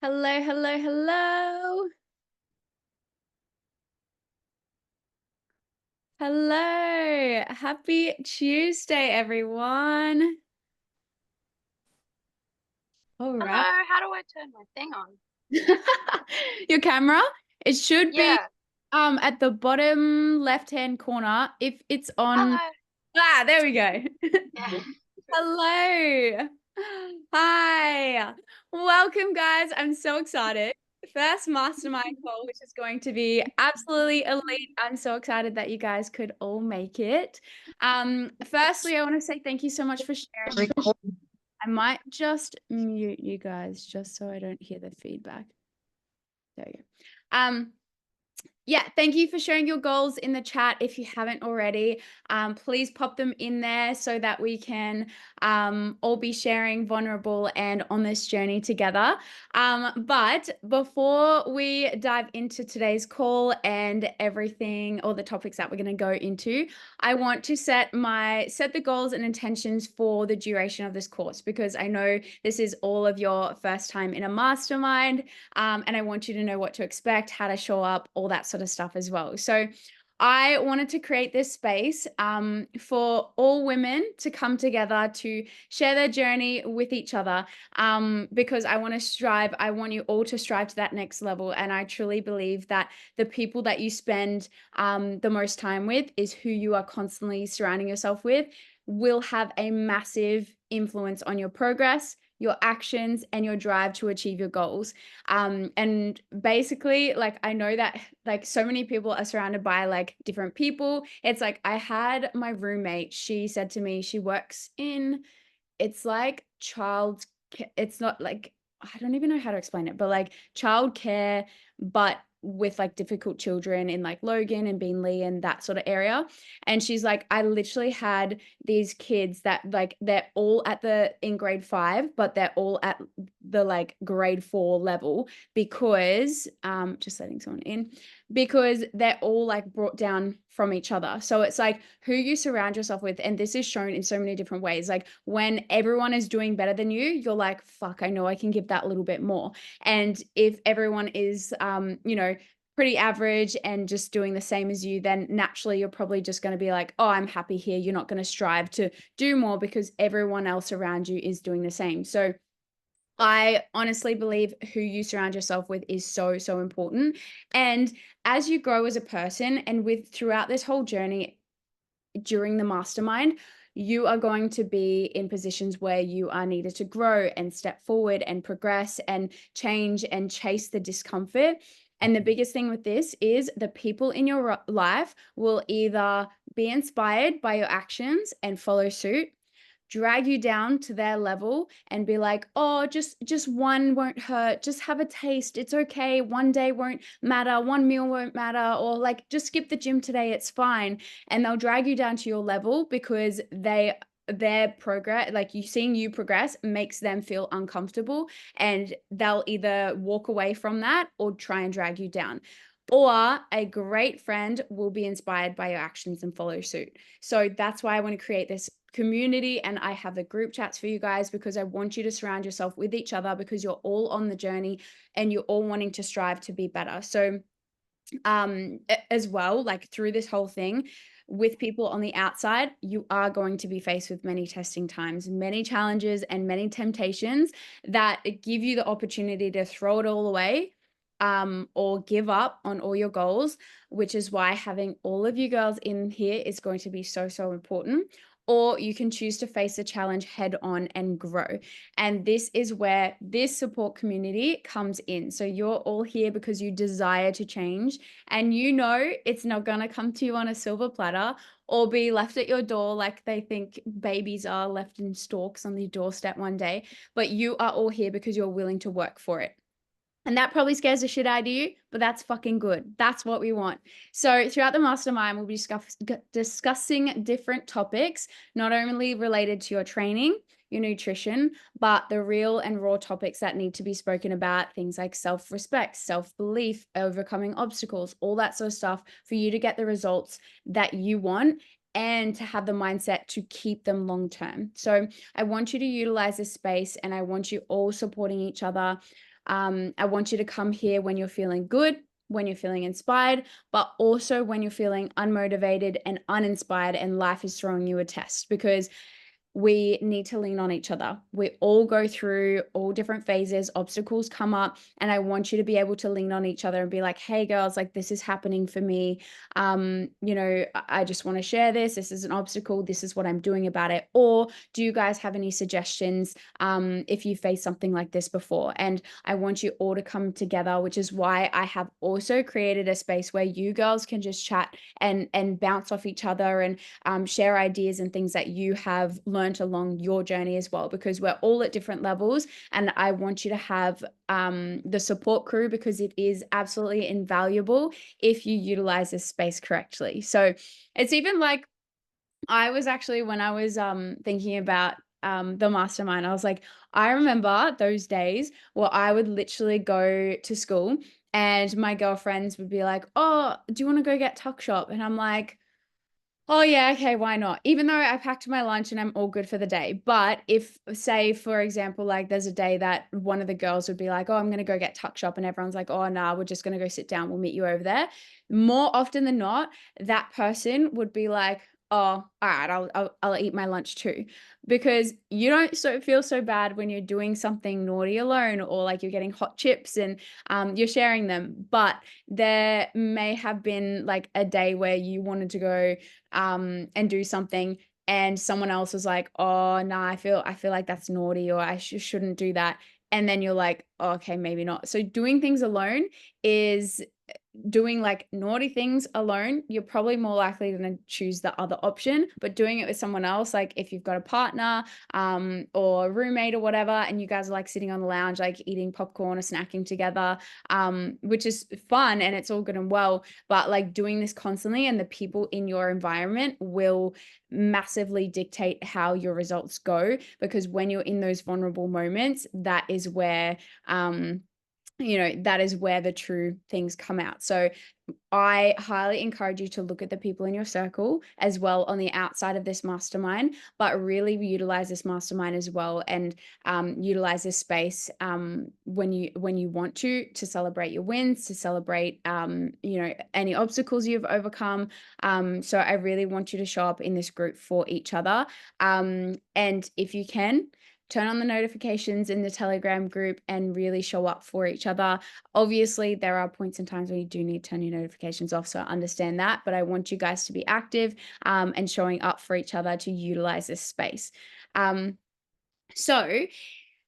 Hello, hello, hello. Hello. Happy Tuesday, everyone. All right. Hello, how do I turn my thing on? Your camera, it should be Yeah. at the bottom left-hand corner. If it's on, Hello. there we go. Yeah. Hello. Hi. Welcome, guys. I'm so excited. First mastermind call, which is going to be absolutely elite. I'm so excited that you guys could all make it. Firstly, I want to say thank you so much for sharing. I might just mute you guys just so I don't hear the feedback. There you go. Yeah, thank you for sharing your goals in the chat. If you haven't already, please pop them in there so that we can all be sharing vulnerable and on this journey together. But before we dive into today's call and everything, all the topics that we're going to go into, I want to set the goals and intentions for the duration of this course, because I know this is all of your first time in a mastermind. And I want you to know what to expect, how to show up, all that sort of stuff as well. So I wanted to create this space for all women to come together to share their journey with each other, because I want you all to strive to that next level. And I truly believe that the people that you spend the most time with is who you are constantly surrounding yourself with, will have a massive influence on your progress, your actions, and your drive to achieve your goals. And basically, like, I know that like so many people are surrounded by like different people. It's like I had my roommate, she said to me, she works in, it's like it's not like, I don't even know how to explain it, but like childcare, but with like difficult children in like Logan and Beanley and that sort of area. And she's like, I literally had these kids that like they're all in grade 5, but they're all at the like grade 4 level, because just letting someone in, because they're all like brought down from each other. So it's like who you surround yourself with. And this is shown in so many different ways. Like when everyone is doing better than you, you're like, fuck, I know I can give that little bit more. And if everyone is, pretty average and just doing the same as you, then naturally you're probably just going to be like, oh, I'm happy here. You're not going to strive to do more because everyone else around you is doing the same. So I honestly believe who you surround yourself with is so, so important. And as you grow as a person and with throughout this whole journey during the mastermind, you are going to be in positions where you are needed to grow and step forward and progress and change and chase the discomfort. And the biggest thing with this is the people in your life will either be inspired by your actions and follow suit, drag you down to their level and be like, oh, just one won't hurt, just have a taste, it's okay, one day won't matter, one meal won't matter, or like just skip the gym today, it's fine. And they'll drag you down to your level because their progress, like you seeing you progress, makes them feel uncomfortable, and they'll either walk away from that or try and drag you down. Or a great friend will be inspired by your actions and follow suit. So that's why I want to create this community, and I have the group chats for you guys, because I want you to surround yourself with each other, because you're all on the journey and you're all wanting to strive to be better. So as well, like through this whole thing with people on the outside, you are going to be faced with many testing times, many challenges, and many temptations that give you the opportunity to throw it all away, or give up on all your goals, which is why having all of you girls in here is going to be so, so important. Or you can choose to face the challenge head on and grow. And this is where this support community comes in. So you're all here because you desire to change, and you know it's not going to come to you on a silver platter or be left at your door like they think babies are left in stalks on the doorstep one day. But you are all here because you're willing to work for it. And that probably scares the shit out of you, but that's fucking good. That's what we want. So throughout the mastermind, we'll be discussing different topics, not only related to your training, your nutrition, but the real and raw topics that need to be spoken about, things like self-respect, self-belief, overcoming obstacles, all that sort of stuff, for you to get the results that you want and to have the mindset to keep them long term. So I want you to utilize this space, and I want you all supporting each other. I want you to come here when you're feeling good, when you're feeling inspired, but also when you're feeling unmotivated and uninspired and life is throwing you a test, because we need to lean on each other. We all go through all different phases, obstacles come up, and I want you to be able to lean on each other and be like, hey girls, like this is happening for me. I just want to share this. This is an obstacle. This is what I'm doing about it. Or do you guys have any suggestions if you face something like this before? And I want you all to come together, which is why I have also created a space where you girls can just chat and bounce off each other and share ideas and things that you have learned along your journey as well, because we're all at different levels. And I want you to have the support crew, because it is absolutely invaluable if you utilize this space correctly. So it's even like, I was actually, when I was thinking about the mastermind, I was like, I remember those days where I would literally go to school and my girlfriends would be like, oh, do you want to go get tuck shop? And I'm like, oh yeah, okay, why not? Even though I packed my lunch and I'm all good for the day. But if, say, for example, like there's a day that one of the girls would be like, oh, I'm gonna go get tuck shop, and everyone's like, oh nah, we're just gonna go sit down, we'll meet you over there. More often than not, that person would be like, oh, all right, I'll eat my lunch too. Because you don't feel so bad when you're doing something naughty alone, or like you're getting hot chips and you're sharing them. But there may have been like a day where you wanted to go and do something, and someone else was like, oh no, I feel like that's naughty, or I shouldn't do that. And then you're like, oh, okay, maybe not. So doing things alone is doing like naughty things alone, you're probably more likely going to choose the other option. But doing it with someone else, like if you've got a partner or a roommate or whatever, and you guys are like sitting on the lounge, like eating popcorn or snacking together, which is fun and it's all good and well. But like doing this constantly, and the people in your environment will massively dictate how your results go, because when you're in those vulnerable moments, that is where that is where the true things come out. So I highly encourage you to look at the people in your circle as well on the outside of this mastermind, but really utilize this mastermind as well, and utilize this space when you want to celebrate your wins, to celebrate any obstacles you've overcome. So I really want you to show up in this group for each other, and if you can, turn on the notifications in the Telegram group and really show up for each other. Obviously, there are points and times when you do need to turn your notifications off, so I understand that, but I want you guys to be active and showing up for each other to utilize this space. So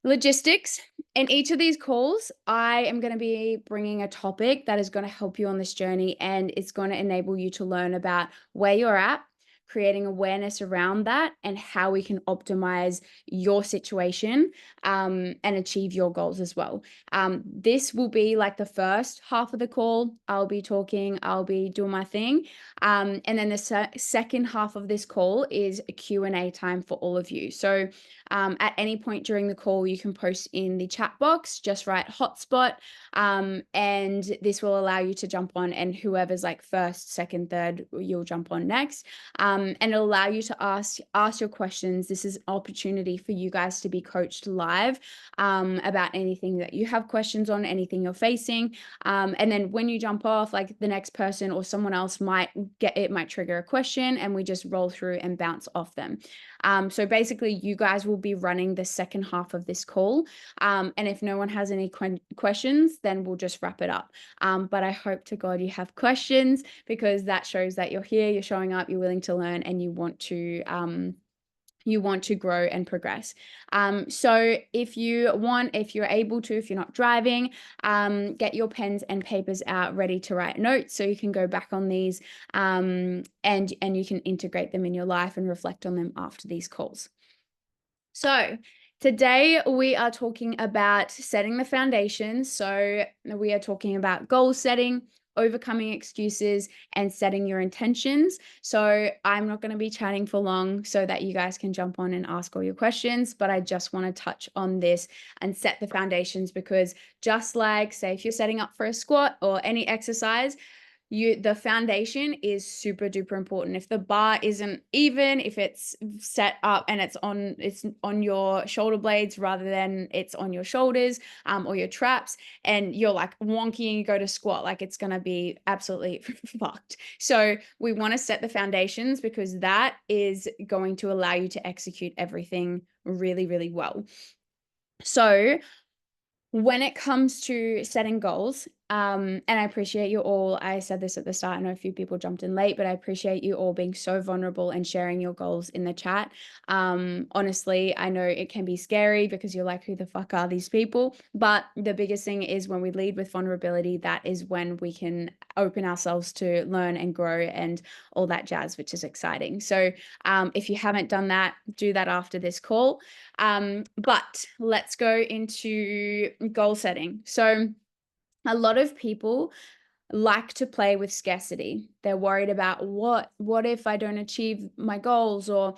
logistics. In each of these calls, I am going to be bringing a topic that is going to help you on this journey, and it's going to enable you to learn about where you're at, creating awareness around that, and how we can optimize your situation and achieve your goals as well. This will be like the first half of the call. I'll be talking, I'll be doing my thing. And then the second half of this call is a Q&A time for all of you. So at any point during the call, you can post in the chat box, just write hotspot, and this will allow you to jump on, and whoever's like first, second, third, you'll jump on next. And it'll allow you to ask your questions. This is an opportunity for you guys to be coached live about anything that you have questions on, anything you're facing. And then when you jump off, like the next person or someone else might trigger a question, and we just roll through and bounce off them. So basically, you guys will be running the second half of this call. And if no one has any questions, then we'll just wrap it up. But I hope to God you have questions, because that shows that you're here, you're showing up, you're willing to learn, and you want to grow and progress. So if you're able to, if you're not driving, get your pens and papers out ready to write notes, so you can go back on these and you can integrate them in your life and reflect on them after these calls. So today we are talking about setting the foundation. So we are talking about goal setting, overcoming excuses, and setting your intentions. So I'm not going to be chatting for long so that you guys can jump on and ask all your questions, but I just want to touch on this and set the foundations, because just like, say, if you're setting up for a squat or any exercise, the foundation is super duper important. If the bar isn't even, if it's set up and it's on your shoulder blades rather than it's on your shoulders, or your traps, and you're like wonky and you go to squat, like it's gonna be absolutely fucked. So we want to set the foundations because that is going to allow you to execute everything really, really well. So when it comes to setting goals, and I appreciate you all. I said this at the start. I know a few people jumped in late, but I appreciate you all being so vulnerable and sharing your goals in the chat. Honestly, I know it can be scary because you're like, who the fuck are these people? But the biggest thing is when we lead with vulnerability, that is when we can open ourselves to learn and grow and all that jazz, which is exciting. So if you haven't done that, do that after this call. But let's go into goal setting. So a lot of people like to play with scarcity. They're worried about what if I don't achieve my goals, or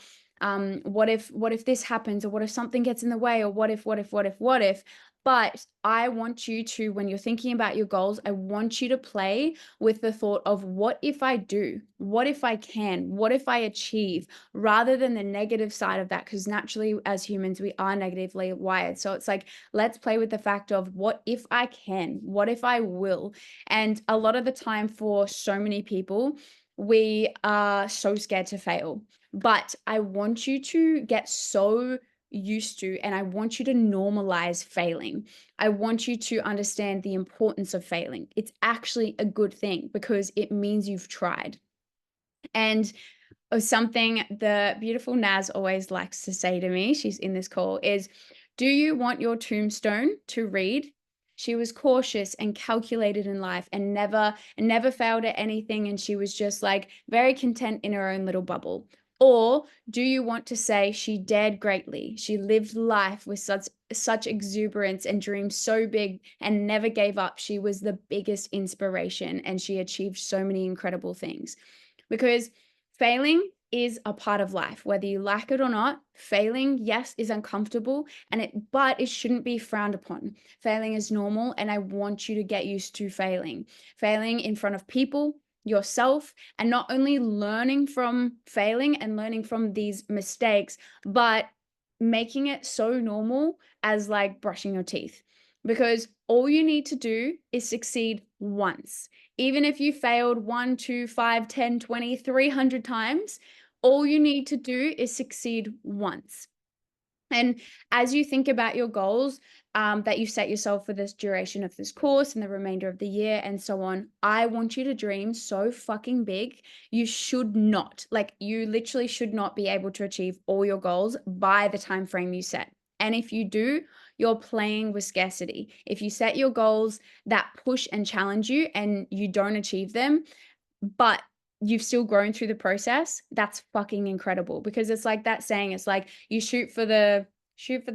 what if this happens, or what if something gets in the way, or what if. But I want you to, when you're thinking about your goals, I want you to play with the thought of what if I do, what if I can, what if I achieve, rather than the negative side of that, because naturally as humans we are negatively wired. So it's like, let's play with the fact of what if I can, what if I will. And a lot of the time for so many people, we are so scared to fail. But I want you to get so used to, and I want you to normalize failing. I want you to understand the importance of failing. It's actually a good thing because it means you've tried. And something the beautiful Naz always likes to say to me, she's in this call, is, do you want your tombstone to read, she was cautious and calculated in life and never failed at anything, and she was just like very content in her own little bubble? Or do you want to say she dared greatly, she lived life with such exuberance and dreamed so big and never gave up, she was the biggest inspiration and she achieved so many incredible things? Because failing is a part of life, whether you like it or not. Failing, yes, is uncomfortable, but it shouldn't be frowned upon. Failing is normal, and I want you to get used to failing. Failing in front of people, yourself, and not only learning from failing and learning from these mistakes, but making it so normal as like brushing your teeth. Because all you need to do is succeed once. Even if you failed 1, 2, 5, 10, 20, 300 times, all you need to do is succeed once. And as you think about your goals, that you set yourself for this duration of this course and the remainder of the year and so on, I want you to dream so fucking big. You should not, like, you literally should not be able to achieve all your goals by the time frame you set. And if you do, you're playing with scarcity. If you set your goals that push and challenge you and you don't achieve them, but you've still grown through the process, that's fucking incredible. Because it's like that saying, it's like you shoot for the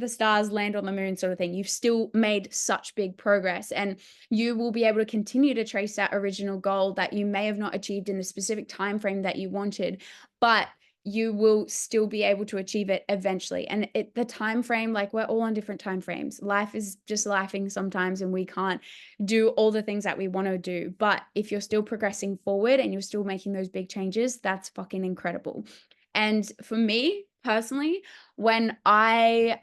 stars, land on the moon sort of thing. You've still made such big progress, and you will be able to continue to trace that original goal that you may have not achieved in the specific time frame that you wanted, but you will still be able to achieve it eventually. And the time frame, like, we're all on different time frames. Life is just lifing sometimes, and we can't do all the things that we want to do. But if you're still progressing forward and you're still making those big changes, that's fucking incredible. And for me personally, when I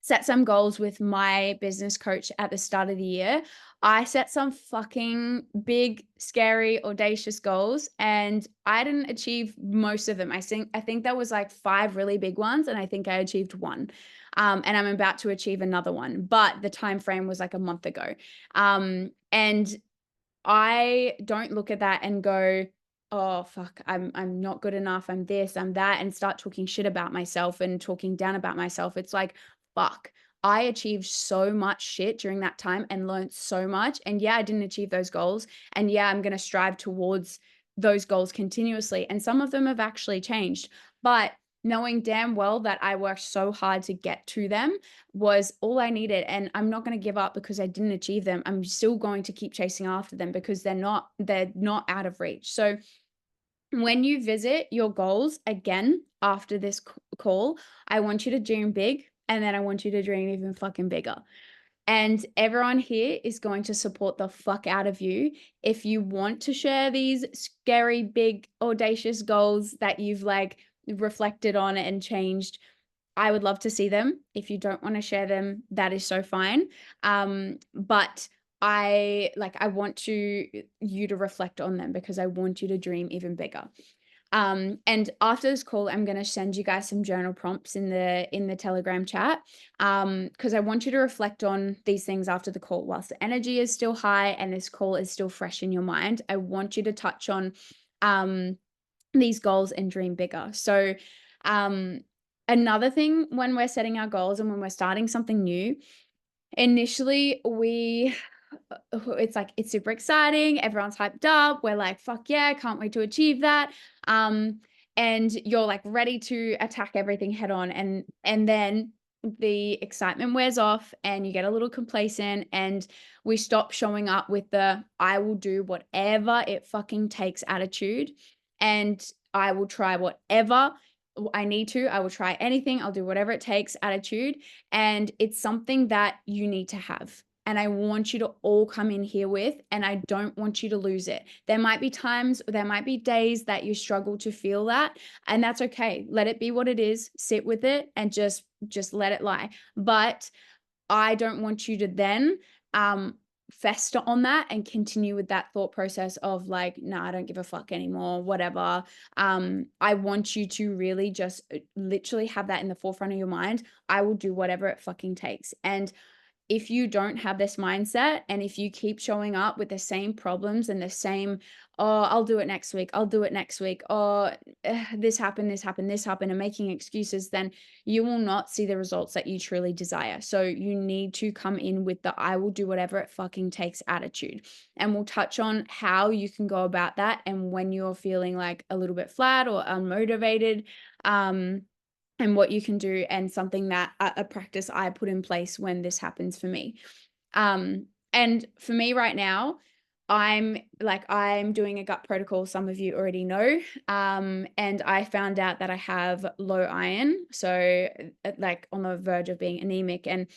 set some goals with my business coach at the start of the year, I set some fucking big, scary, audacious goals, and I didn't achieve most of them. I think there was like 5 really big ones, and I think I achieved one. And I'm about to achieve another one, but the time frame was like a month ago. And I don't look at that and go, oh fuck, I'm not good enough, I'm this, I'm that, and start talking shit about myself and talking down about myself. It's like, fuck, I achieved so much shit during that time and learned so much. And yeah, I didn't achieve those goals. And yeah, I'm gonna strive towards those goals continuously. And some of them have actually changed. But knowing damn well that I worked so hard to get to them was all I needed. And I'm not going to give up because I didn't achieve them. I'm still going to keep chasing after them because they're not out of reach. So when you visit your goals again after this call, I want you to dream big, and then I want you to dream even fucking bigger. And everyone here is going to support the fuck out of you. If you want to share these scary, big, audacious goals that you've like reflected on and changed, I would love to see them. If you don't want to share them, that is so fine. But I want you to reflect on them because I want you to dream even bigger. And after this call, I'm gonna send you guys some journal prompts in the Telegram chat. Because I want you to reflect on these things after the call. Whilst the energy is still high and this call is still fresh in your mind, I want you to touch on um these goals and dream bigger. So um another thing when we're setting our goals and when we're starting something new, initially it's like it's super exciting, everyone's hyped up, we're like, "Fuck yeah, can't wait to achieve that." Um, and you're, like, ready to attack everything head on, and then the excitement wears off, and you get a little complacent, and we stop showing up with the, "I will do whatever it fucking takes" attitude, and "I will try whatever I need to, I will try anything, I'll do whatever it takes" attitude, and it's something that you need to have. And I want you to all come in here with, and I don't want you to lose it. There might be times, there might be days that you struggle to feel that, and that's okay. Let it be what it is. Sit with it and just let it lie. But I don't want you to then fester on that and continue with that thought process of like, nah, I don't give a fuck anymore, whatever. I want you to really just literally have that in the forefront of your mind. I will do whatever it fucking takes. And if you don't have this mindset and if you keep showing up with the same problems and the same, oh, I'll do it next week, I'll do it next week, oh, this happened, this happened, this happened, and making excuses, then you will not see the results that you truly desire. So you need to come in with the I will do whatever it fucking takes attitude. And we'll touch on how you can go about that and when you're feeling like a little bit flat or unmotivated. And what you can do and something that a practice I put in place when this happens for me. And for me right now, I'm doing a gut protocol, some of you already know. And I found out that I have low iron, so like on the verge of being anemic. And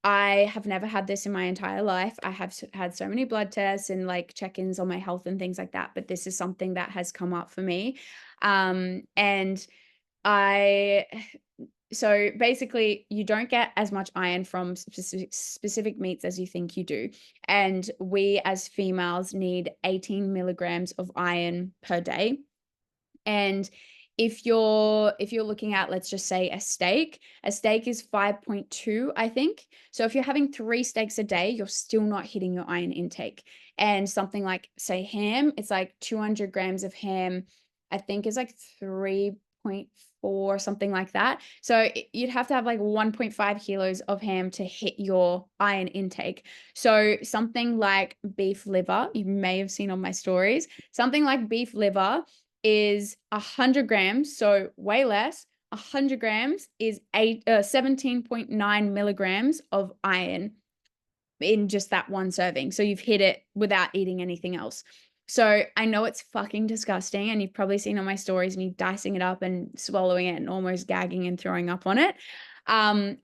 I have never had this in my entire life. I have had so many blood tests and like check-ins on my health and things like that, but this is something that has come up for me. And I so basically you don't get as much iron from specific meats as you think you do. And we as females need 18 milligrams of iron per day. And if you're looking at, let's just say a steak is 5.2, I think. So if you're having 3 steaks a day, you're still not hitting your iron intake. And something like, say, ham, it's like 200 grams of ham, I think is like 3.4, something like that. So you'd have to have like 1.5 kilos of ham to hit your iron intake. So something like beef liver, you may have seen on my stories, something like beef liver is 100 grams, so way less. 100 grams is 17.9 milligrams of iron in just that one serving. So you've hit it without eating anything else. So I know it's fucking disgusting, and you've probably seen on my stories me dicing it up and swallowing it and almost gagging and throwing up on it.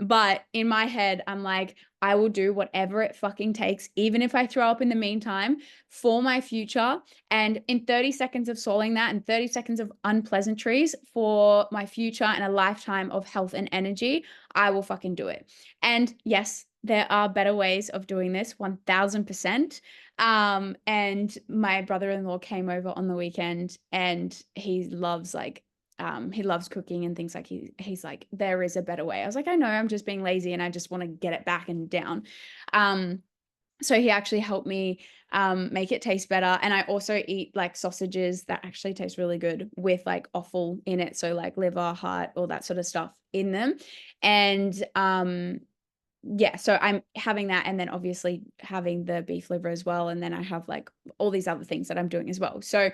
But in my head, I'm like, I will do whatever it fucking takes, even if I throw up in the meantime, for my future. And in 30 seconds of swallowing that and 30 seconds of unpleasantries for my future and a lifetime of health and energy, I will fucking do it. And yes, there are better ways of doing this, 1000%. And my brother-in-law came over on the weekend and he loves cooking and things, like he's like, there is a better way. I was like, I know, I'm just being lazy and I just want to get it back and down. So he actually helped me make it taste better. And I also eat like sausages that actually taste really good with like offal in it. So like liver, heart, all that sort of stuff in them. And yeah, so I'm having that, and then obviously having the beef liver as well. And then I have like all these other things that I'm doing as well. So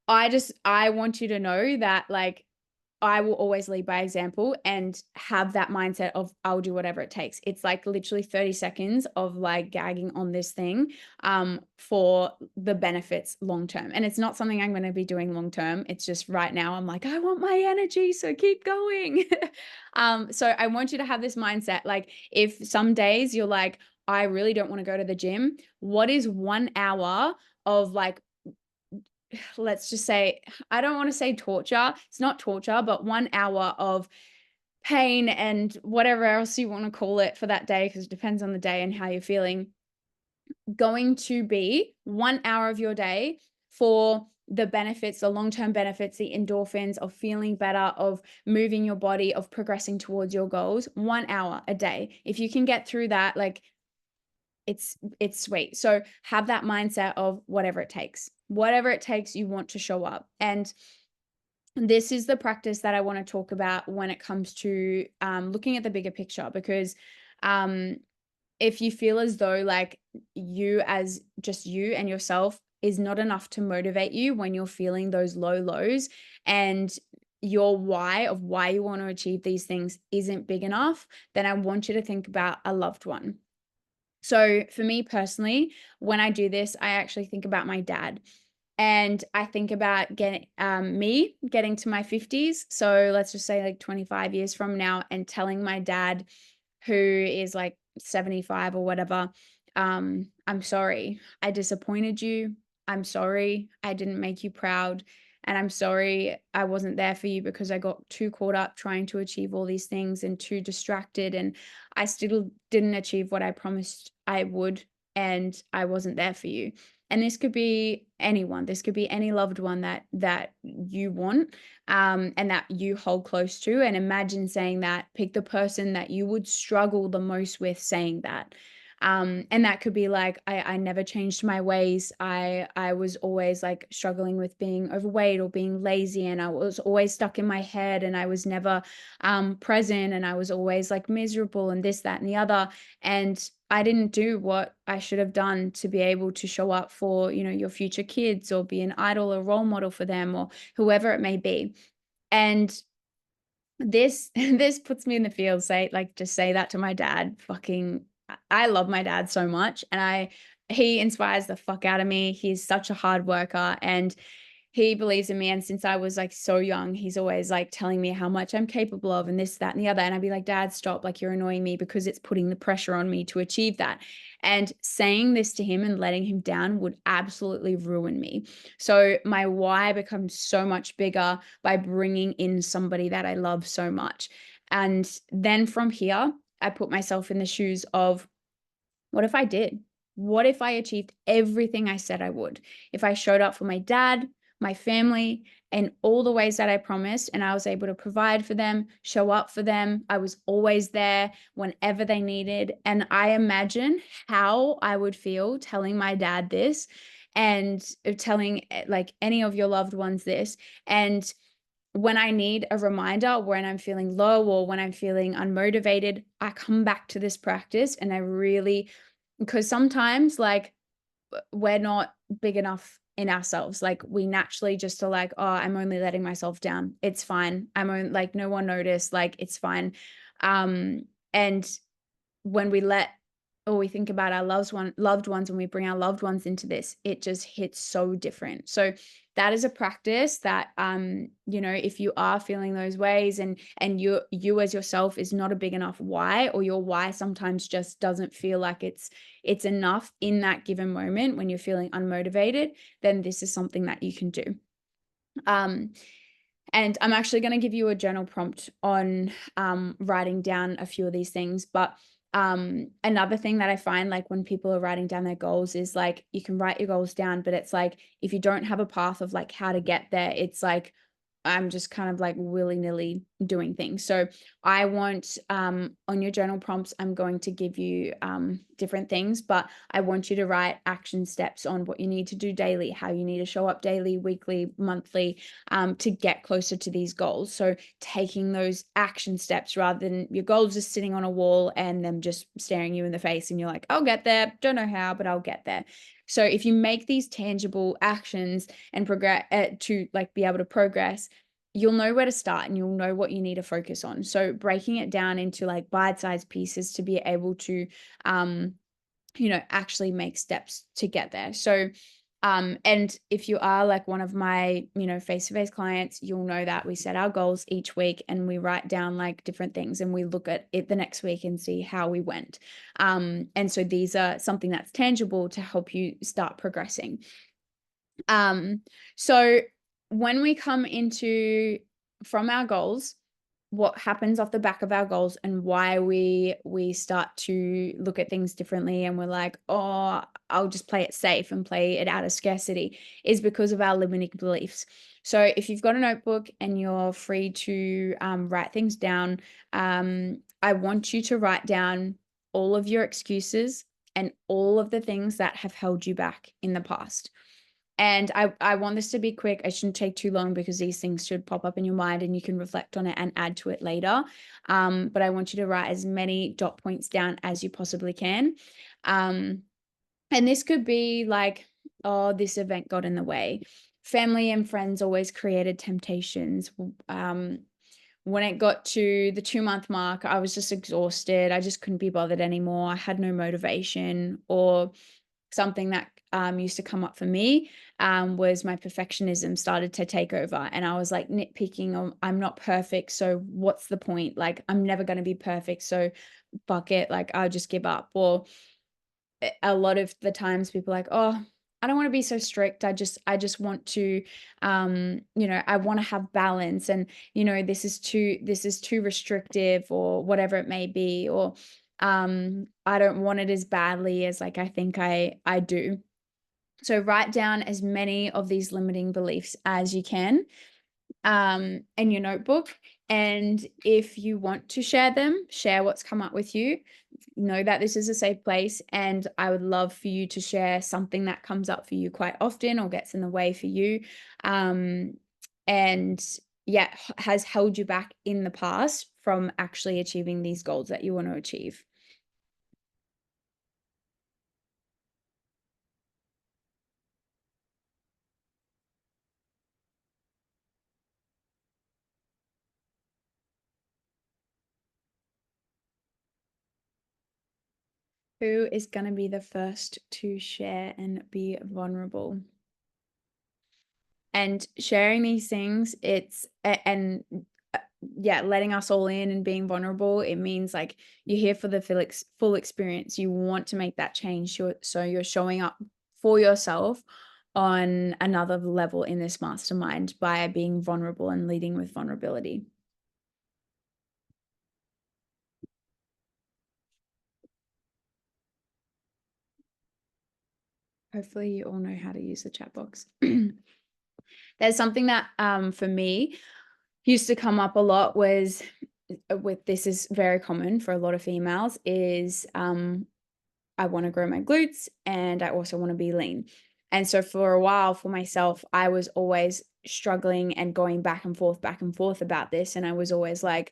I want you to know that like I will always lead by example and have that mindset of I'll do whatever it takes. It's like literally 30 seconds of like gagging on this thing for the benefits long term. And it's not something I'm going to be doing long term. It's just right now I'm like, I want my energy, so keep going. So I want you to have this mindset. Like if some days you're like, I really don't want to go to the gym. What is 1 hour of like, let's just say, I don't want to say torture. It's not torture, but 1 hour of pain and whatever else you want to call it for that day, because it depends on the day and how you're feeling, going to be 1 hour of your day for the benefits, the long-term benefits, the endorphins of feeling better, of moving your body, of progressing towards your goals. 1 hour a day. If you can get through that, like it's sweet. So have that mindset of whatever it takes. Whatever it takes, you want to show up. And this is the practice that I want to talk about when it comes to looking at the bigger picture, because um, if you feel as though like you as just you and yourself is not enough to motivate you when you're feeling those low lows, and your why of why you want to achieve these things isn't big enough, then I want you to think about a loved one. So for me personally, when I do this, I actually think about my dad. And I think about getting me getting to my 50s. So let's just say like 25 years from now, and telling my dad, who is like 75 or whatever, I'm sorry. I disappointed you. I'm sorry. I didn't make you proud. And I'm sorry I wasn't there for you because I got too caught up trying to achieve all these things and too distracted. And I still didn't achieve what I promised I would. And I wasn't there for you. And this could be anyone. This could be any loved one that you want, and that you hold close to. And imagine saying that. Pick the person that you would struggle the most with saying that. And that could be like, I never changed my ways. I was always like struggling with being overweight or being lazy, and I was always stuck in my head, and I was never present, and I was always like miserable and this, that, and the other. And I didn't do what I should have done to be able to show up for, your future kids, or be an idol or role model for them, or whoever it may be. And this this puts me in the field, say like just say that to my dad. Fucking I love my dad so much, and he inspires the fuck out of me. He's such a hard worker, and he believes in me. And since I was like so young, he's always like telling me how much I'm capable of, and this, that, and the other. And I'd be like, Dad, stop. Like, you're annoying me because it's putting the pressure on me to achieve that. And saying this to him and letting him down would absolutely ruin me. So my why becomes so much bigger by bringing in somebody that I love so much. And then from here, I put myself in the shoes of, what if I did? What if I achieved everything I said I would? If I showed up for my dad, my family, and all the ways that I promised, and I was able to provide for them, show up for them. I was always there whenever they needed. And I imagine how I would feel telling my dad this, and telling like any of your loved ones this. And when I need a reminder, when I'm feeling low or when I'm feeling unmotivated, I come back to this practice, and I really, because sometimes like we're not big enough in ourselves. Like we naturally just are like, oh, I'm only letting myself down. It's fine. Like no one noticed. Like it's fine. And when we let, or we think about our loved ones, when we bring our loved ones into this, it just hits so different. So that is a practice that, if you are feeling those ways, and you as yourself is not a big enough why, or your why sometimes just doesn't feel like it's enough in that given moment when you're feeling unmotivated, then this is something that you can do. And I'm actually going to give you a journal prompt on writing down a few of these things. But another thing that I find, like when people are writing down their goals, is like you can write your goals down, but it's like if you don't have a path of like how to get there, it's like I'm just kind of like willy-nilly doing things. So I want, on your journal prompts, I'm going to give you different things, but I want you to write action steps on what you need to do daily, how you need to show up daily, weekly, monthly, to get closer to these goals. So taking those action steps rather than your goals just sitting on a wall and them just staring you in the face and you're like, I'll get there. Don't know how, but I'll get there. So if you make these tangible actions and progress, to like be able to progress, you'll know where to start and you'll know what you need to focus on. So breaking it down into like bite-sized pieces to be able to, actually make steps to get there. So And if you are like one of my, face-to-face clients, you'll know that we set our goals each week and we write down like different things and we look at it the next week and see how we went. And so these are something that's tangible to help you start progressing. So when we come into from our goals, what happens off the back of our goals and why we start to look at things differently and we're like, oh, I'll just play it safe and play it out of scarcity, is because of our limiting beliefs. So if you've got a notebook and you're free to write things down, I want you to write down all of your excuses and all of the things that have held you back in the past. And I want this to be quick. I shouldn't take too long because these things should pop up in your mind and you can reflect on it and add to it later. But I want you to write as many dot points down as you possibly can. And this could be like, oh, this event got in the way. Family and friends always created temptations. When it got to the 2-month mark, I was just exhausted. I just couldn't be bothered anymore. I had no motivation. Or something that used to come up for me was my perfectionism started to take over. And I was like nitpicking on, I'm not perfect. So what's the point? Like, I'm never going to be perfect. So fuck it. Like, I'll just give up. Or a lot of the times people are like, oh, I don't want to be so strict. I just want to, I want to have balance, and this is too restrictive, or whatever it may be, or I don't want it as badly as like I think I do. So write down as many of these limiting beliefs as you can in your notebook. And if you want to share them, share what's come up with you. Know that this is a safe place. And I would love for you to share something that comes up for you quite often or gets in the way for you. And yeah, has held you back in the past from actually achieving these goals that you want to achieve. Who is going to be the first to share and be vulnerable? And sharing these things, yeah, letting us all in and being vulnerable, it means like you're here for the full experience. You want to make that change. So you're showing up for yourself on another level in this mastermind by being vulnerable and leading with vulnerability. Hopefully you all know how to use the chat box. There's something that for me used to come up a lot was this is very common for a lot of females, is I want to grow my glutes and I also want to be lean. And so for a while for myself, I was always struggling and going back and forth about this. And I was always like,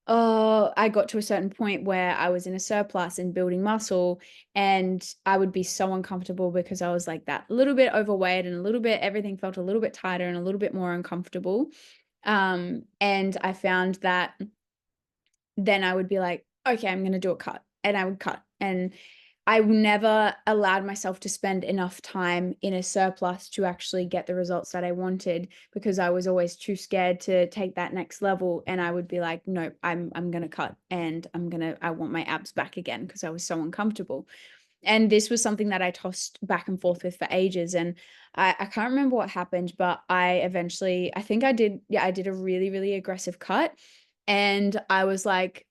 oh, I got to a certain point where I was in a surplus and building muscle, and I would be so uncomfortable because I was like that little bit overweight and a little bit, everything felt a little bit tighter and a little bit more uncomfortable. And I found that then I would be like, okay, I'm going to do a cut, and I would cut. And I never allowed myself to spend enough time in a surplus to actually get the results that I wanted, because I was always too scared to take that next level. And I would be like, nope, I'm going to cut, and I want my abs back again, because I was so uncomfortable. And this was something that I tossed back and forth with for ages. And I can't remember what happened, but I think I did a really, really aggressive cut. And I was like,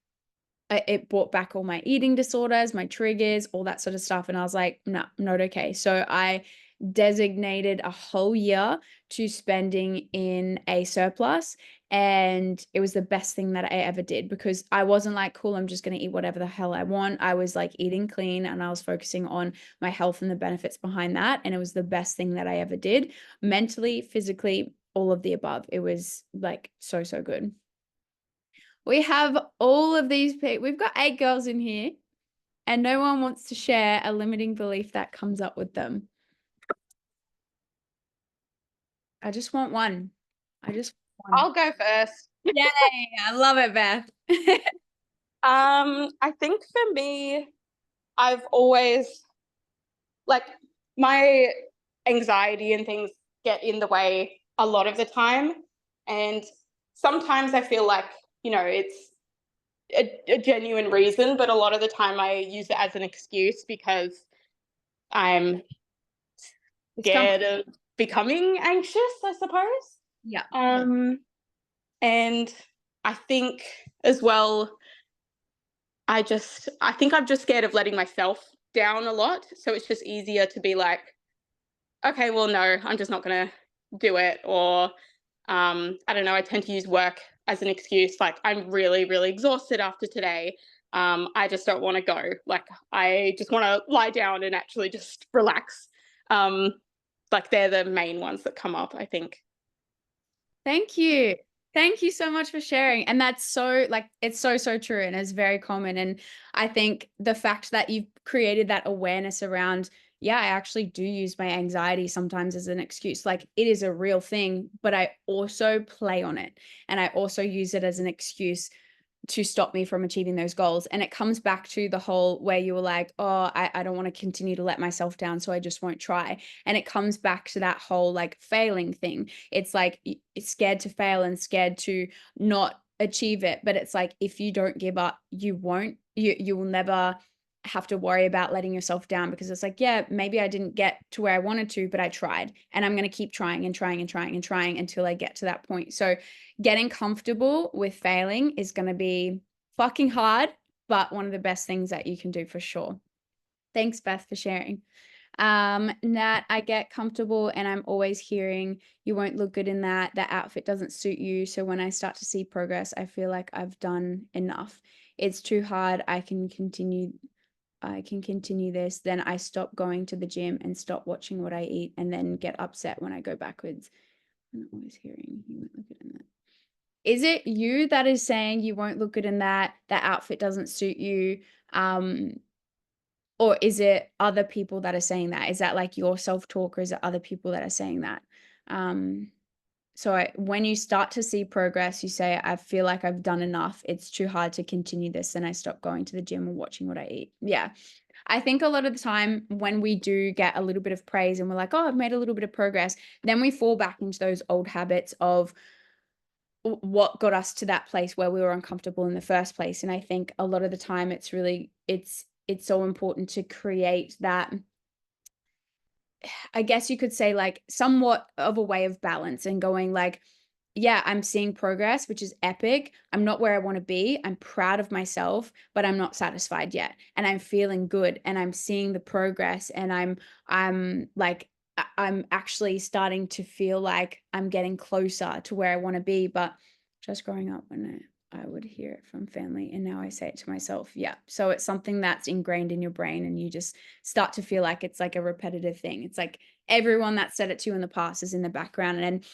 it brought back all my eating disorders, my triggers, all that sort of stuff. And I was like, no, not okay. So I designated a whole year to spending in a surplus. And it was the best thing that I ever did, because I wasn't like, cool, I'm just going to eat whatever the hell I want. I was like eating clean, and I was focusing on my health and the benefits behind that. And it was the best thing that I ever did, mentally, physically, all of the above. It was like so, so good. We have all of these people. We've got 8 girls in here, and no one wants to share a limiting belief that comes up with them. I just want one. I'll go first. Yay, I love it, Beth. I think for me, I've always, like, my anxiety and things get in the way a lot of the time. And sometimes I feel like, it's a genuine reason, but a lot of the time I use it as an excuse because I'm scared of becoming anxious, I suppose. Yeah. And I think as well, I think I'm just scared of letting myself down a lot. So it's just easier to be like, okay, well, no, I'm just not going to do it. Or I don't know, I tend to use work as an excuse. Like, I'm really, really exhausted after today. I just don't want to go. Like, I just want to lie down and actually just relax. Like, they're the main ones that come up, I think. Thank you. Thank you so much for sharing. And that's so, like, it's so, so true. And it's very common. And I think the fact that you've created that awareness around, yeah, I actually do use my anxiety sometimes as an excuse. Like, it is a real thing, but I also play on it. And I also use it as an excuse to stop me from achieving those goals. And it comes back to the whole where you were like, oh, I don't want to continue to let myself down, so I just won't try. And it comes back to that whole like failing thing. It's like it's scared to fail and scared to not achieve it. But it's like, if you don't give up, you will never have to worry about letting yourself down, because it's like, yeah, maybe I didn't get to where I wanted to, but I tried, and I'm going to keep trying and trying and trying and trying until I get to that point. So getting comfortable with failing is going to be fucking hard, but one of the best things that you can do for sure. Thanks, Beth, for sharing. Nat, I get comfortable and I'm always hearing you won't look good in that outfit doesn't suit you. So when I start to see progress, I feel like I've done enough. It's too hard. I can continue this. Then I stop going to the gym and stop watching what I eat, and then get upset when I go backwards. I'm always hearing you won't look good in that. Is it you that is saying you won't look good in that outfit doesn't suit you? Or is it other people that are saying that? Is that like your self-talk, or is it other people that are saying that? So when you start to see progress, you say, I feel like I've done enough. It's too hard to continue this. And I stop going to the gym and watching what I eat. Yeah. I think a lot of the time when we do get a little bit of praise and we're like, oh, I've made a little bit of progress, then we fall back into those old habits of what got us to that place where we were uncomfortable in the first place. And I think a lot of the time it's so important to create that, I guess you could say, like somewhat of a way of balance and going like, yeah, I'm seeing progress, which is epic. I'm not where I want to be. I'm proud of myself, but I'm not satisfied yet. And I'm feeling good and I'm seeing the progress, and I'm actually starting to feel like I'm getting closer to where I want to be. But just growing up, when I would hear it from family, and now I say it to myself. Yeah. So it's something that's ingrained in your brain, and you just start to feel like it's like a repetitive thing. It's like everyone that said it to you in the past is in the background. And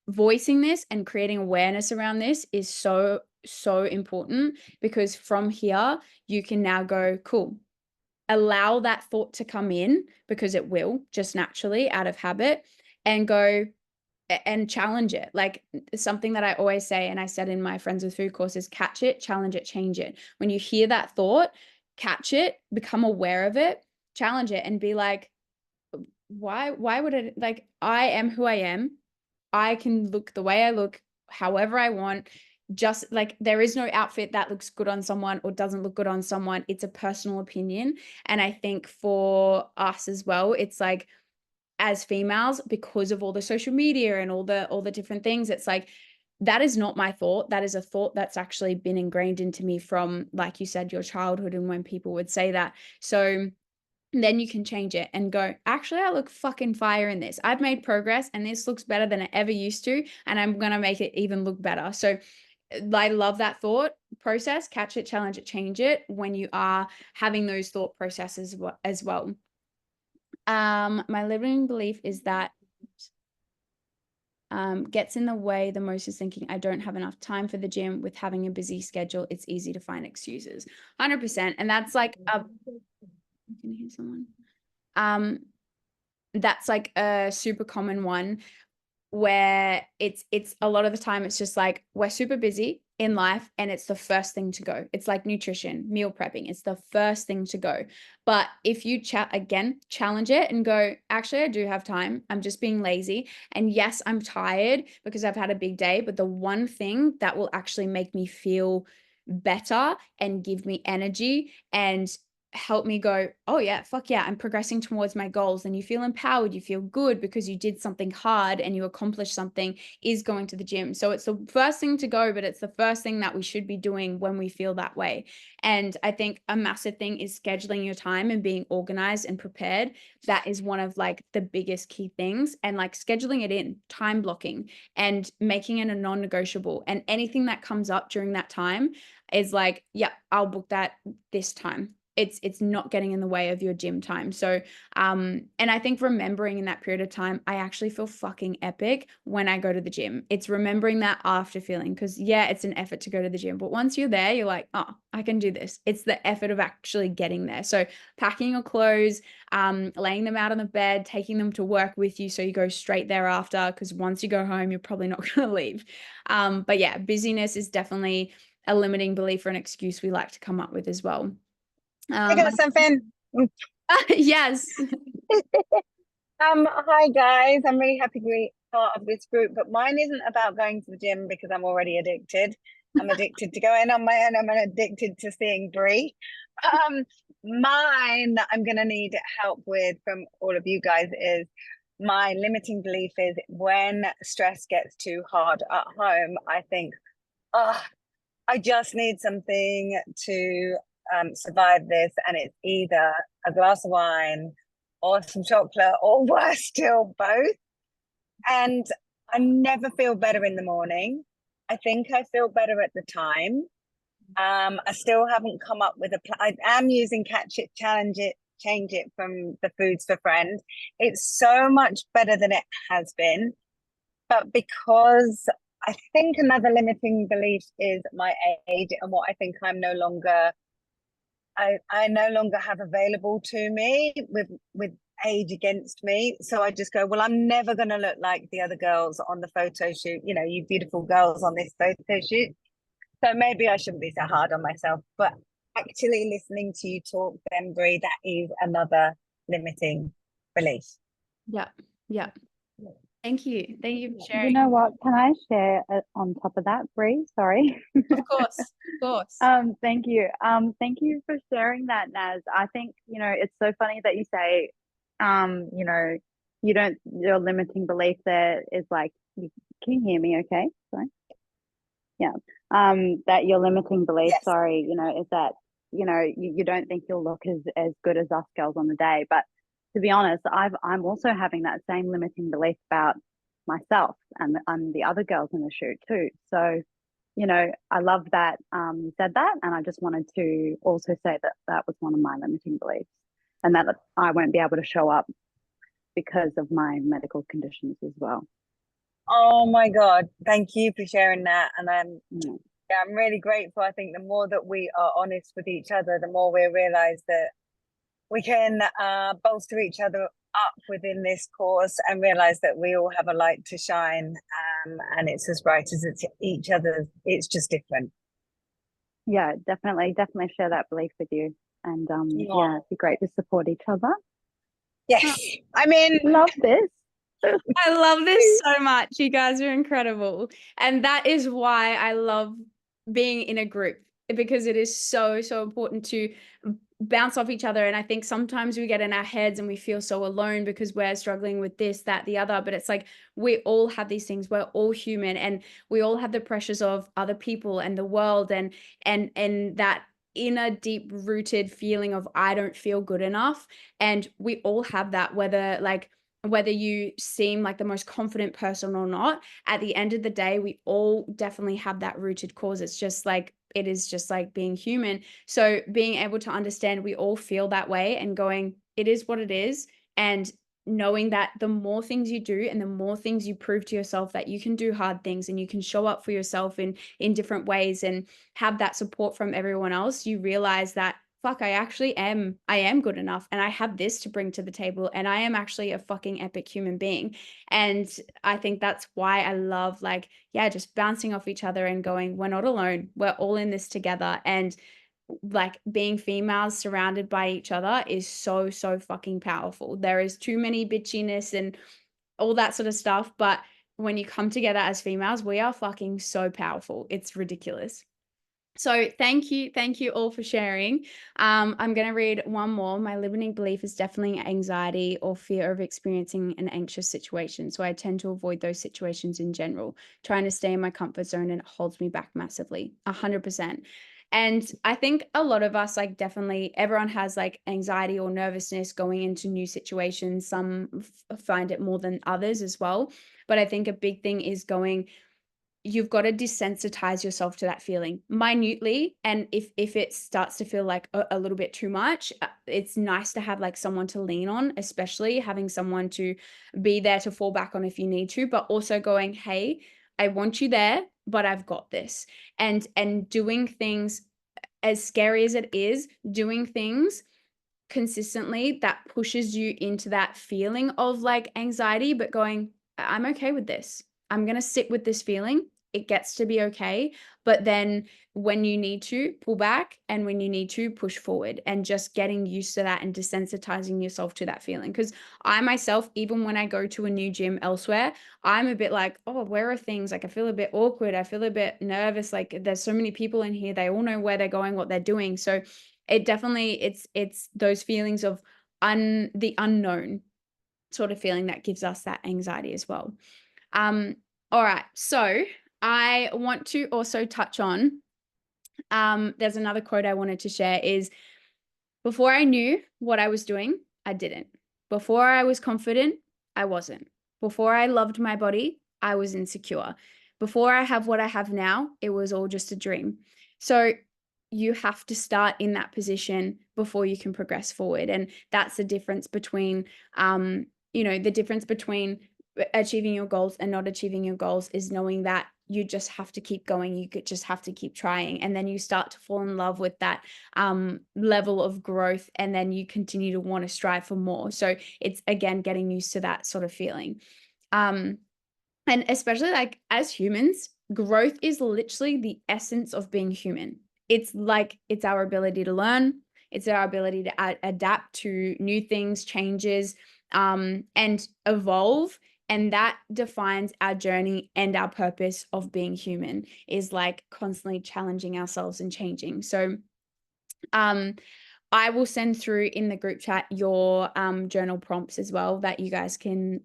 voicing this and creating awareness around this is so, so important, because from here you can now go, cool, allow that thought to come in, because it will just naturally out of habit, and go and challenge it. Like something that I always say, and I said in my Friends with Food course, is catch it, challenge it, change it. When you hear that thought, catch it, become aware of it, challenge it, and be like, why would it, like, I am who I am. I can look the way I look, however I want. Just like, there is no outfit that looks good on someone or doesn't look good on someone. It's a personal opinion. And I think for us as well, it's like, as females, because of all the social media and all the different things, it's like, that is not my thought. That is a thought that's actually been ingrained into me from, like you said, your childhood, and when people would say that. So then you can change it and go, actually, I look fucking fire in this. I've made progress and this looks better than it ever used to. And I'm going to make it even look better. So I love that thought process. Catch it, challenge it, change it when you are having those thought processes as well. My limiting belief is that gets in the way the most is thinking I don't have enough time for the gym. With having a busy schedule, it's easy to find excuses. 100%. And that's like you can hear someone. That's like a super common one, where it's a lot of the time it's just like, we're super busy, in life, and it's the first thing to go. It's like nutrition, meal prepping. It's the first thing to go. But if you challenge it and go, actually, I do have time. I'm just being lazy. And yes, I'm tired because I've had a big day. But the one thing that will actually make me feel better and give me energy and help me go, oh yeah, fuck yeah, I'm progressing towards my goals. And you feel empowered, you feel good because you did something hard and you accomplished something, is going to the gym. So it's the first thing to go, but it's the first thing that we should be doing when we feel that way. And I think a massive thing is scheduling your time and being organized and prepared. That is one of like the biggest key things. And like scheduling it in, time blocking, and making it a non-negotiable. And anything that comes up during that time is like, yeah, I'll book that this time. It's not getting in the way of your gym time. So and I think remembering in that period of time, I actually feel fucking epic when I go to the gym. It's remembering that after feeling, because yeah, it's an effort to go to the gym, but once you're there, you're like, oh, I can do this. It's the effort of actually getting there. So packing your clothes, laying them out on the bed, taking them to work with you so you go straight thereafter, because once you go home, you're probably not going to leave. But yeah, busyness is definitely a limiting belief or an excuse we like to come up with as well. I got something. Yes. Hi guys. I'm really happy to be part of this group, but mine isn't about going to the gym because I'm already addicted. I'm addicted to going on my own. I'm addicted to seeing Brie. Mine that I'm gonna need help with from all of you guys is my limiting belief is when stress gets too hard at home, I think, oh, I just need something to survive this, and it's either a glass of wine or some chocolate, or worse still, both. And I never feel better in the morning. I think I feel better at the time. I still haven't come up with a plan. I am using Catch It, Change It from the Foods for Friends. It's so much better than it has been. But because I think another limiting belief is my age and what I think I'm no longer I no longer have available to me with age against me. So I just go, well, I'm never going to look like the other girls on the photo shoot, you know, you beautiful girls on this photo shoot. So maybe I shouldn't be so hard on myself. But actually listening to you talk, then Brie, that is another limiting belief. Yeah. Yeah. Thank you. Thank you for sharing. You know what? Can I share on top of that, Brie? Sorry. Of course. Of course. Thank you. Thank you for sharing that, Naz. I think, you know, it's so funny that you say, you know, your limiting belief there is like, can you hear me okay? Sorry. Yeah. That your limiting belief, Yes. sorry, you know, is that, you know, you don't think you'll look as good as us girls on the day. But to be honest, I'm also having that same limiting belief about myself and the other girls in the shoot too. So, you know, I love that you said that, and I just wanted to also say that that was one of my limiting beliefs, and that I won't be able to show up because of my medical conditions as well. Oh my God, thank you for sharing that. And yeah, I'm really grateful. I think the more that we are honest with each other, the more we realize that we can bolster each other up within this course and realize that we all have a light to shine, and it's as bright as it's each other's. It's just different. Yeah, definitely share that belief with you. And Yeah. it'd be great to support each other. Yes, I mean, Love this. I love this so much. You guys are incredible. And that is why I love being in a group, because it is so, so important to bounce off each other. And I think sometimes we get in our heads and we feel so alone because we're struggling with this, that, the other. But it's like we all have these things. We're all human, and we all have the pressures of other people and the world, and that inner deep rooted feeling of I don't feel good enough. And we all have that, whether you seem like the most confident person or not. At the end of the day, we all definitely have that rooted cause. It is just like being human. So being able to understand we all feel that way and going, it is what it is. And knowing that the more things you do and the more things you prove to yourself that you can do hard things and you can show up for yourself in different ways and have that support from everyone else, you realize that fuck, I am good enough, and I have this to bring to the table, and I am actually a fucking epic human being. And I think that's why I love, like, yeah, just bouncing off each other and going, we're not alone, we're all in this together. And like being females surrounded by each other is so, so fucking powerful. There is too many bitchiness and all that sort of stuff, but when you come together as females, we are fucking so powerful. It's ridiculous. So thank you all for sharing. I'm going to read one more. My limiting belief is definitely anxiety or fear of experiencing an anxious situation. So I tend to avoid those situations in general, trying to stay in my comfort zone, and it holds me back massively, 100%. And I think a lot of us, like, definitely everyone has like anxiety or nervousness going into new situations. Some find it more than others as well. But I think a big thing is you've got to desensitize yourself to that feeling minutely. And if it starts to feel like a little bit too much, it's nice to have like someone to lean on, especially having someone to be there to fall back on if you need to, but also going, hey, I want you there, but I've got this. And doing things, as scary as it is, doing things consistently that pushes you into that feeling of like anxiety, but going, I'm okay with this. I'm going to sit with this feeling. It gets to be okay. But then when you need to pull back, and when you need to push forward, and just getting used to that and desensitizing yourself to that feeling. Because I myself, even when I go to a new gym elsewhere, I'm a bit like, oh, where are things? Like, I feel a bit awkward. I feel a bit nervous. Like, there's so many people in here. They all know where they're going, what they're doing. So it definitely, it's those feelings of the unknown sort of feeling that gives us that anxiety as well. All right, so I want to also touch on, there's another quote I wanted to share is, before I knew what I was doing, I didn't. Before I was confident, I wasn't. Before I loved my body, I was insecure. Before I have what I have now, it was all just a dream. So you have to start in that position before you can progress forward. And that's the difference between, the difference between achieving your goals and not achieving your goals is knowing that you just have to keep going. You could just have to keep trying. And then you start to fall in love with that level of growth. And then you continue to want to strive for more. So it's, again, getting used to that sort of feeling. And especially like as humans, growth is literally the essence of being human. It's like, it's our ability to learn. It's our ability to adapt to new things, changes, and evolve. And that defines our journey and our purpose of being human, is like constantly challenging ourselves and changing. So I will send through in the group chat your journal prompts as well, that you guys can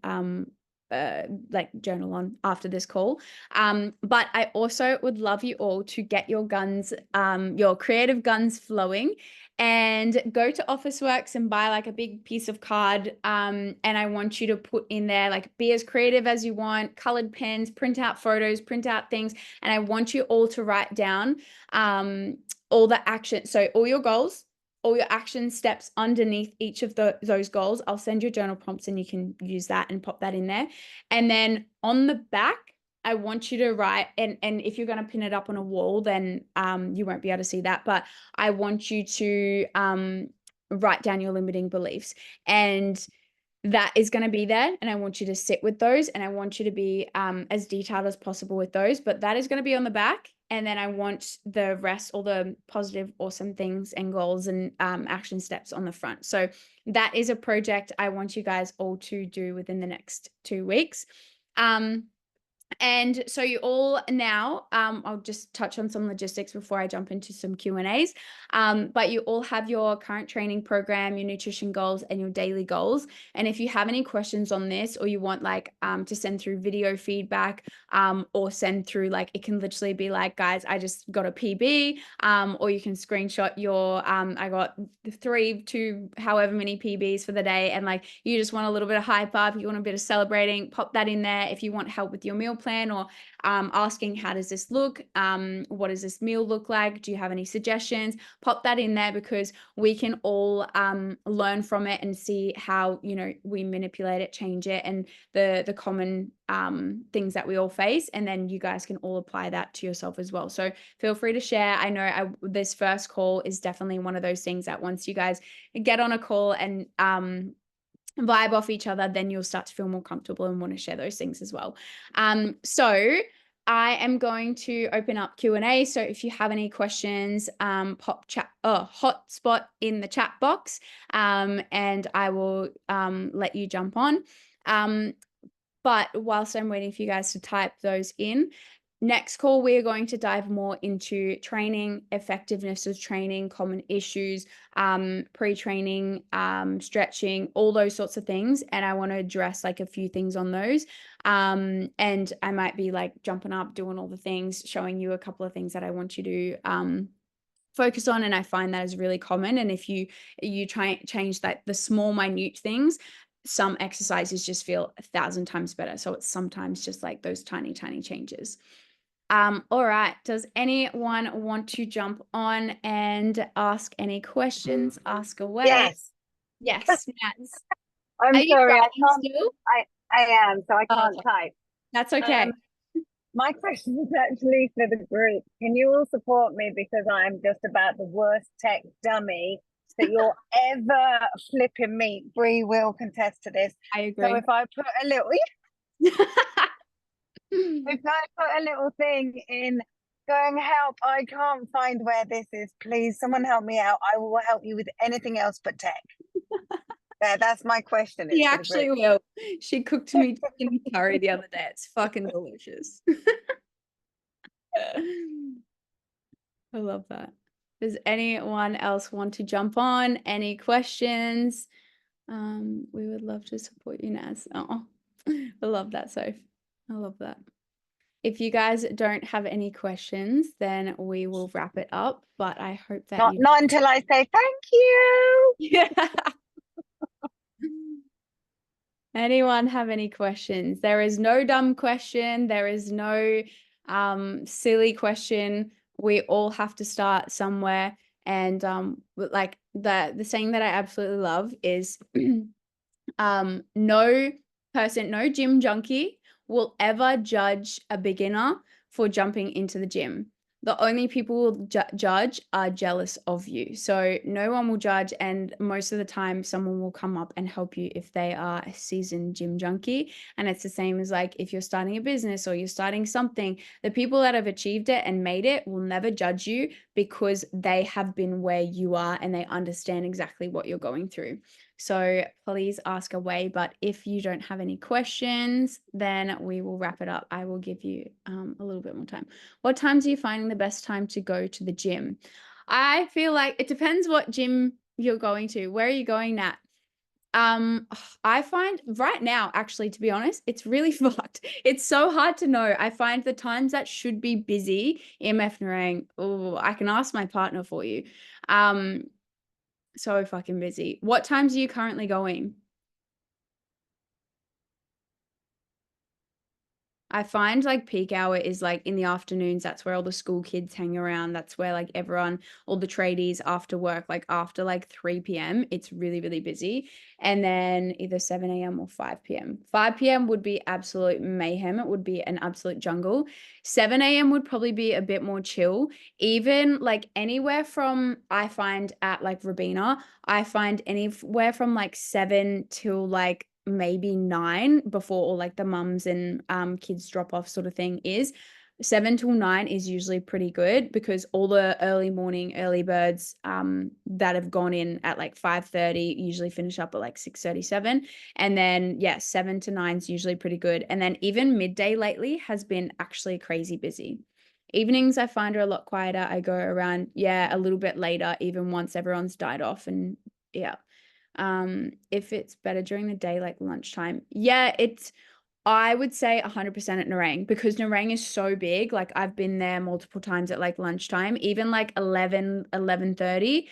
like journal on after this call. But I also would love you all to get your guns, your creative guns flowing, and go to Officeworks and buy like a big piece of card. And I want you to put in there, like, be as creative as you want, colored pens, print out photos, print out things. And I want you all to write down all the action. So all your goals, all your action steps underneath each of those goals. I'll send you journal prompts and you can use that and pop that in there. And then on the back, I want you to write, and if you're going to pin it up on a wall, then you won't be able to see that, but I want you to write down your limiting beliefs, and that is going to be there. And I want you to sit with those, and I want you to be as detailed as possible with those, but that is going to be on the back. And then I want the rest, all the positive, awesome things and goals and action steps on the front. So that is a project I want you guys all to do within the next 2 weeks. And so you all now, I'll just touch on some logistics before I jump into some Q&As. But you all have your current training program, your nutrition goals, and your daily goals. And if you have any questions on this, or you want like to send through video feedback, or send through, like, it can literally be like, guys, I just got a PB, or you can screenshot your, I got 3 to however many PBs for the day. And like, you just want a little bit of hype up, you want a bit of celebrating, pop that in there. If you want help with your meal plan, or asking how does this look? What does this meal look like? Do you have any suggestions? Pop that in there, because we can all learn from it and see how, you know, we manipulate it, change it, and the common things that we all face, and then you guys can all apply that to yourself as well. So feel free to share. I know this first call is definitely one of those things that once you guys get on a call and vibe off each other, then you'll start to feel more comfortable and want to share those things as well. So I am going to open up Q&A. So if you have any questions, pop hotspot in the chat box, and I will let you jump on. But whilst I'm waiting for you guys to type those in, next call, we are going to dive more into training, effectiveness of training, common issues, pre-training, stretching, all those sorts of things. And I want to address like a few things on those. And I might be like jumping up, doing all the things, showing you a couple of things that I want you to focus on. And I find that is really common. And if you try change that, the small, minute things, some exercises just feel 1,000 times better. So it's sometimes just like those tiny, tiny changes. All right. Does anyone want to jump on and ask any questions? Ask away. Yes. Yes, Nats. I'm Are you sorry, I writing can't. still? I am, so I can't type. That's okay. My question is actually for the group. Can you all support me, because I'm just about the worst tech dummy that you'll ever flipping meet. Bree will contest to this. I agree. So if I put a little, if I put a little thing in going, help, I can't find where this is. Please, someone help me out. I will help you with anything else but tech. That's my question. She actually will. She cooked me chicken curry the other day. It's fucking delicious. I love that. Does anyone else want to jump on? Any questions? We would love to support you, Naz. Oh, I love that, Soph. I love that. If you guys don't have any questions, then we will wrap it up. But I hope that not until I say thank you. Yeah. Anyone have any questions? There is no dumb question. There is no silly question. We all have to start somewhere. And like the saying that I absolutely love is no gym junkie will ever judge a beginner for jumping into the gym. The only people who will judge are jealous of you. So no one will judge, and most of the time someone will come up and help you if they are a seasoned gym junkie. And it's the same as like if you're starting a business or you're starting something, the people that have achieved it and made it will never judge you, because they have been where you are and they understand exactly what you're going through. So please ask away. But if you don't have any questions, then we will wrap it up. I will give you a little bit more time. What times are you finding the best time to go to the gym? I feel like it depends what gym you're going to. Where are you going, Nat? I find right now, actually, to be honest, it's really fucked. It's so hard to know. I find the times that should be busy, EMF Nerang, oh, I can ask my partner for you. So fucking busy. What times are you currently going? I find like peak hour is like in the afternoons. That's where all the school kids hang around. That's where like everyone, all the tradies after work, like after like 3 p.m, it's really, really busy. And then either 7 a.m. or 5 p.m. 5 p.m. would be absolute mayhem. It would be an absolute jungle. 7 a.m. would probably be a bit more chill. Even like anywhere from, I find at like Robina, I find anywhere from like 7 till like maybe 9 before all like the mums and kids drop off sort of thing is. 7 till 9 is usually pretty good, because all the early birds that have gone in at like 5:30 usually finish up at like 6:37. And then 7 to 9 is usually pretty good. And then even midday lately has been actually crazy busy. Evenings I find are a lot quieter. I go around a little bit later, even once everyone's died off. And if it's better during the day, like lunchtime, I would say 100% at Nerang, because Nerang is so big. Like I've been there multiple times at like lunchtime, even like 11:30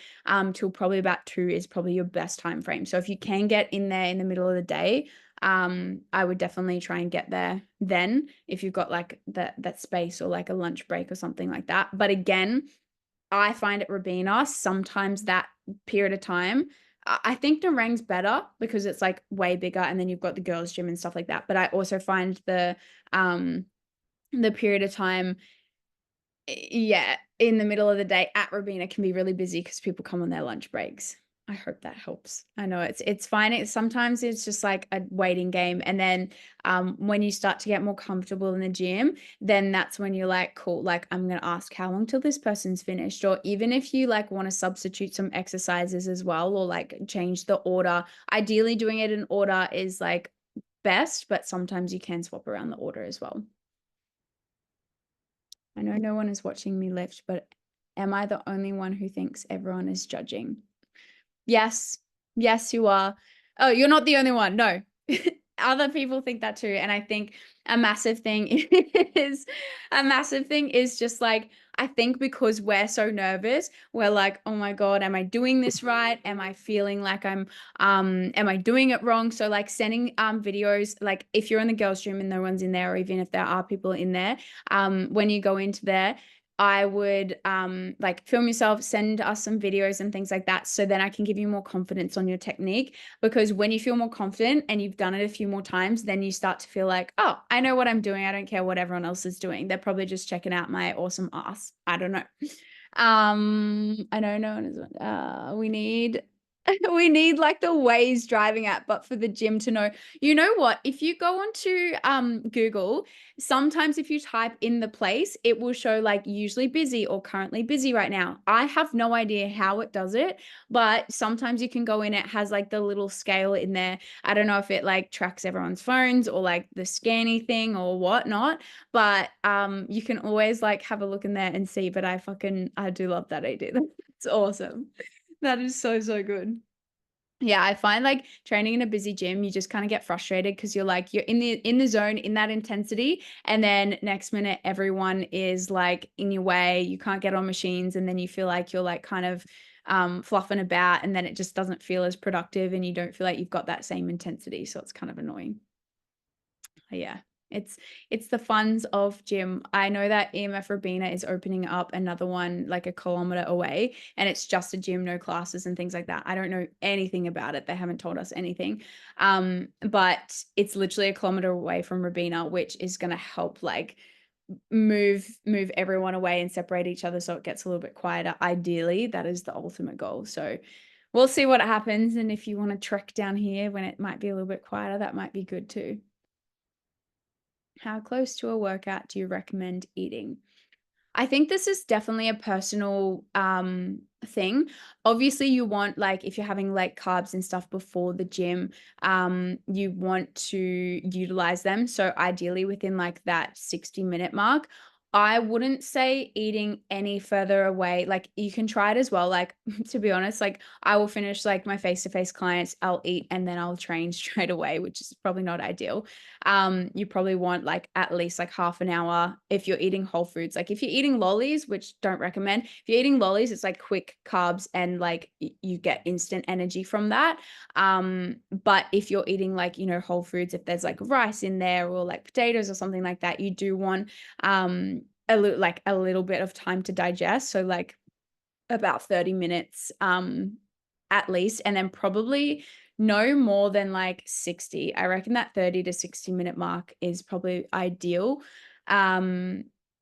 till probably about 2 is probably your best time frame. So if you can get in there in the middle of the day, I would definitely try and get there then if you've got like that space or like a lunch break or something like that. But again, I find at Robina sometimes that period of time, I think Narang's better because it's like way bigger and then you've got the girls' gym and stuff like that. But I also find the period of time, yeah, in the middle of the day at Robina can be really busy because people come on their lunch breaks. I hope that helps. I know it's fine. Sometimes it's just like a waiting game. And then when you start to get more comfortable in the gym, then that's when you're like, cool, like I'm gonna ask how long till this person's finished. Or even if you like want to substitute some exercises as well, or like change the order. Ideally doing it in order is like best, but sometimes you can swap around the order as well. I know no one is watching me lift, but am I the only one who thinks everyone is judging? Yes. Yes, you are. Oh, you're not the only one. No. Other people think that too. And I think a massive thing is just like, I think because we're so nervous, we're like, oh my God, am I doing this right? Am I feeling like am I doing it wrong? So like sending videos, like if you're in the girls' gym and no one's in there, or even if there are people in there, when you go into there, I would like film yourself, send us some videos and things like that. So then I can give you more confidence on your technique, because when you feel more confident and you've done it a few more times, then you start to feel like, oh, I know what I'm doing. I don't care what everyone else is doing. They're probably just checking out my awesome ass. I don't know. I know no one is, we need like the Waze driving app, but for the gym to know. You know what? If you go onto Google, sometimes if you type in the place, it will show like usually busy or currently busy right now. I have no idea how it does it, but sometimes you can go in, it has like the little scale in there. I don't know if it like tracks everyone's phones or like the scanny thing or whatnot, but you can always like have a look in there and see. But I do love that idea. It's awesome. That is so, so good. Yeah, I find like training in a busy gym, you just kind of get frustrated because you're like, you're in the zone, in that intensity, and then next minute everyone is like in your way. You can't get on machines, and then you feel like you're like kind of fluffing about, and then it just doesn't feel as productive, and you don't feel like you've got that same intensity. So it's kind of annoying. Yeah. It's the funs of gym. I know that EMF Robina is opening up another one like a kilometer away, and it's just a gym, no classes and things like that. I don't know anything about it. They haven't told us anything. But it's literally a kilometer away from Robina, which is going to help like move everyone away and separate each other so it gets a little bit quieter. Ideally, that is the ultimate goal. So we'll see what happens. And if you want to trek down here when it might be a little bit quieter, that might be good too. How close to a workout do you recommend eating? I think this is definitely a personal thing. Obviously, you want like if you're having like carbs and stuff before the gym, you want to utilize them. So ideally within like that 60-minute mark. I wouldn't say eating any further away. Like you can try it as well. Like to be honest, like I will finish like my face-to-face clients, I'll eat and then I'll train straight away, which is probably not ideal. You probably want like at least like half an hour if you're eating whole foods. Like if you're eating lollies, which don't recommend, if you're eating lollies, it's like quick carbs and like you get instant energy from that. But if you're eating like, you know, whole foods, if there's like rice in there or like potatoes or something like that, you do want a little bit of time to digest. So like about 30 minutes at least, and then probably no more than like 60. I reckon that 30 to 60-minute mark is probably ideal.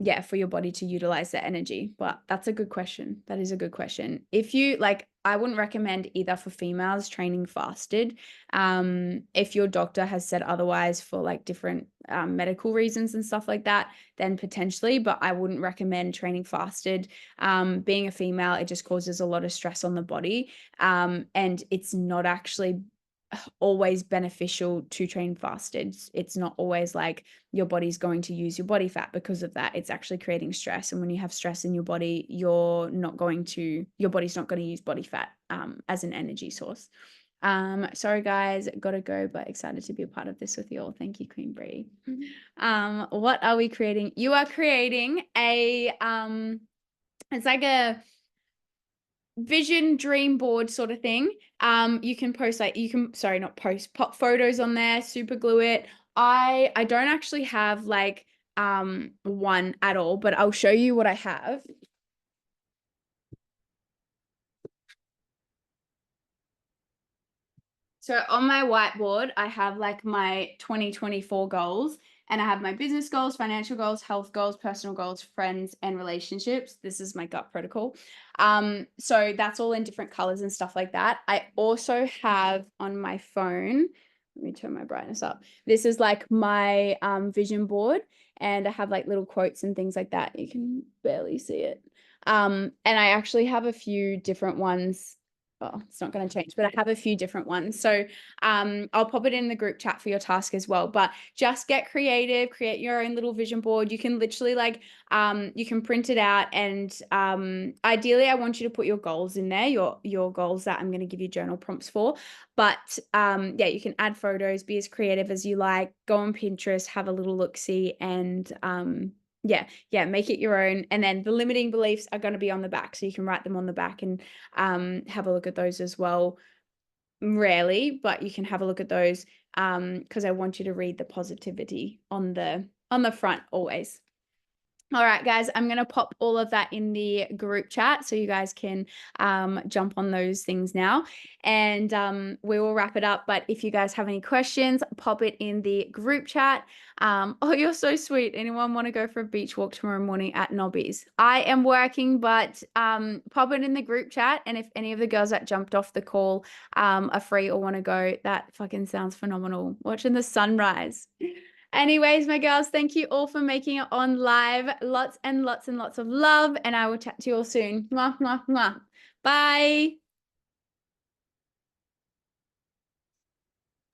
Yeah, for your body to utilize that energy. But that's a good question. That is a good question. If you like, I wouldn't recommend either for females training fasted. If your doctor has said otherwise for like different medical reasons and stuff like that, then potentially, but I wouldn't recommend training fasted. Being a female, it just causes a lot of stress on the body. And it's not actually always beneficial to train fasted. It's not always like your body's going to use your body fat because of that. It's actually creating stress. And when you have stress in your body, your body's not going to use body fat as an energy source. Sorry guys, gotta go, but excited to be a part of this with you all. Thank you, Queen Bree. What are we creating? You are creating a it's like a vision dream board sort of thing. You can post like not post, pop photos on there, super glue it. I don't actually have like one at all, but I'll show you what I have. So on my whiteboard, I have like my 2024 goals, and I have my business goals, financial goals, health goals, personal goals, friends, and relationships. This is my gut protocol. So that's all in different colors and stuff like that. I also have on my phone, let me turn my brightness up. This is like my vision board, and I have like little quotes and things like that. You can barely see it. And I actually have a few different ones. Well, it's not going to change, but I have a few different ones. So I'll pop it in the group chat for your task as well. But just get creative, create your own little vision board. You can literally like, you can print it out, and ideally I want you to put your goals in there, your goals that I'm going to give you journal prompts for. But yeah, you can add photos, be as creative as you like, go on Pinterest, have a little look-see, and yeah, make it your own. And then the limiting beliefs are going to be on the back, so you can write them on the back and have a look at those as well. Rarely, but you can have a look at those because I want you to read the positivity on the front always. All right, guys, I'm going to pop all of that in the group chat so you guys can jump on those things now, and we will wrap it up. But if you guys have any questions, pop it in the group chat. Oh, you're so sweet. Anyone want to go for a beach walk tomorrow morning at Nobby's? I am working, but pop it in the group chat. And if any of the girls that jumped off the call are free or want to go, that fucking sounds phenomenal. Watching the sunrise. Anyways, my girls, thank you all for making it on live. Lots and lots and lots of love, and I will chat to you all soon. Mwah, mwah, mwah. Bye.